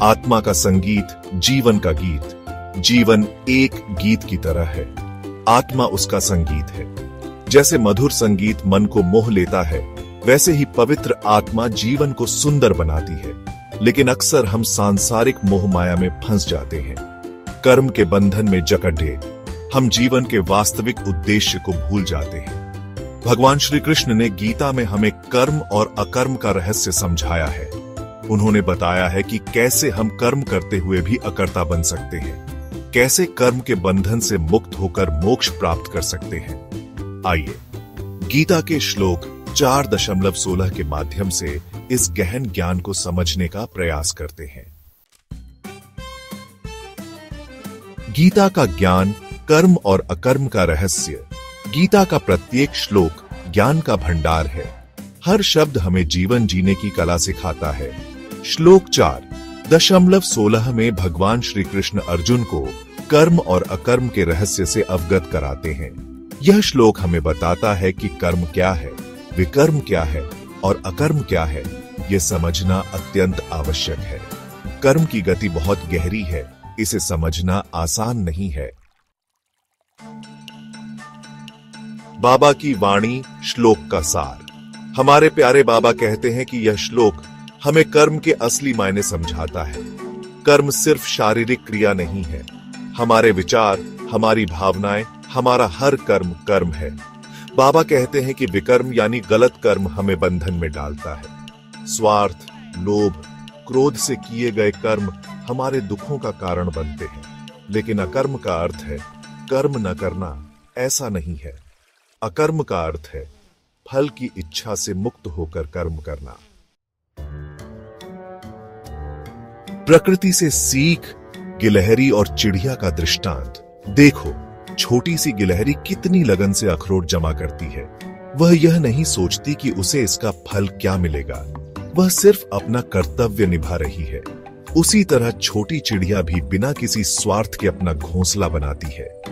आत्मा का संगीत जीवन का गीत। जीवन एक गीत की तरह है, आत्मा उसका संगीत है। जैसे मधुर संगीत मन को मोह लेता है, वैसे ही पवित्र आत्मा जीवन को सुंदर बनाती है। लेकिन अक्सर हम सांसारिक मोह माया में फंस जाते हैं, कर्म के बंधन में जकड़े हम जीवन के वास्तविक उद्देश्य को भूल जाते हैं। भगवान श्री कृष्ण ने गीता में हमें कर्म और अकर्म का रहस्य समझाया है। उन्होंने बताया है कि कैसे हम कर्म करते हुए भी अकर्ता बन सकते हैं, कैसे कर्म के बंधन से मुक्त होकर मोक्ष प्राप्त कर सकते हैं। आइए गीता के श्लोक 4.16 के माध्यम से इस गहन ज्ञान को समझने का प्रयास करते हैं। गीता का ज्ञान, कर्म और अकर्म का रहस्य। गीता का प्रत्येक श्लोक ज्ञान का भंडार है। हर शब्द हमें जीवन जीने की कला सिखाता है। श्लोक 4.16 में भगवान श्री कृष्ण अर्जुन को कर्म और अकर्म के रहस्य से अवगत कराते हैं। यह श्लोक हमें बताता है कि कर्म क्या है, विकर्म क्या है और अकर्म क्या है, यह समझना अत्यंत आवश्यक है। कर्म की गति बहुत गहरी है, इसे समझना आसान नहीं है। बाबा की वाणी, श्लोक का सार। हमारे प्यारे बाबा कहते हैं कि यह श्लोक हमें कर्म के असली मायने समझाता है। कर्म सिर्फ शारीरिक क्रिया नहीं है, हमारे विचार, हमारी भावनाएं, हमारा हर कर्म कर्म है। बाबा कहते हैं कि विकर्म यानी गलत कर्म हमें बंधन में डालता है। स्वार्थ, लोभ, क्रोध से किए गए कर्म हमारे दुखों का कारण बनते हैं। लेकिन अकर्म का अर्थ है कर्म न करना, ऐसा नहीं है। अकर्म का अर्थ है फल की इच्छा से मुक्त होकर कर्म करना। प्रकृति से सीख, गिलहरी और चिड़िया का दृष्टांत। देखो, छोटी सी गिलहरी कितनी लगन से अखरोट जमा करती है। वह यह नहीं सोचती कि उसे इसका फल क्या मिलेगा, वह सिर्फ अपना कर्तव्य निभा रही है। उसी तरह छोटी चिड़िया भी बिना किसी स्वार्थ के अपना घोंसला बनाती है।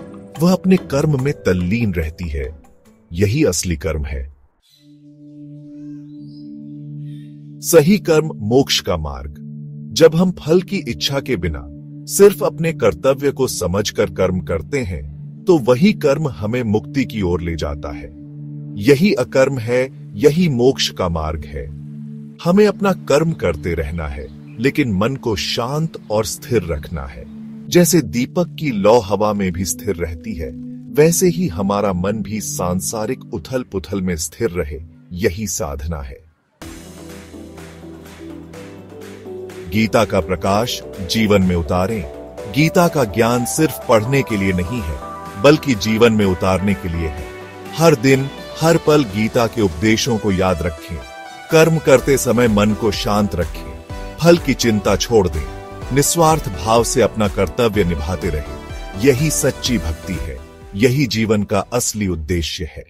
वह अपने कर्म में तल्लीन रहती है। यही असली कर्म है। सही कर्म मोक्ष का मार्ग। जब हम फल की इच्छा के बिना सिर्फ अपने कर्तव्य को समझकर कर्म करते हैं, तो वही कर्म हमें मुक्ति की ओर ले जाता है। यही अकर्म है, यही मोक्ष का मार्ग है। हमें अपना कर्म करते रहना है, लेकिन मन को शांत और स्थिर रखना है। जैसे दीपक की लौ हवा में भी स्थिर रहती है, वैसे ही हमारा मन भी सांसारिक उथल पुथल में स्थिर रहे, यही साधना है। गीता का प्रकाश जीवन में उतारें। गीता का ज्ञान सिर्फ पढ़ने के लिए नहीं है, बल्कि जीवन में उतारने के लिए है। हर दिन, हर पल गीता के उपदेशों को याद रखें। कर्म करते समय मन को शांत रखें, फल की चिंता छोड़ दें, निस्वार्थ भाव से अपना कर्तव्य निभाते रहें। यही सच्ची भक्ति है, यही जीवन का असली उद्देश्य है।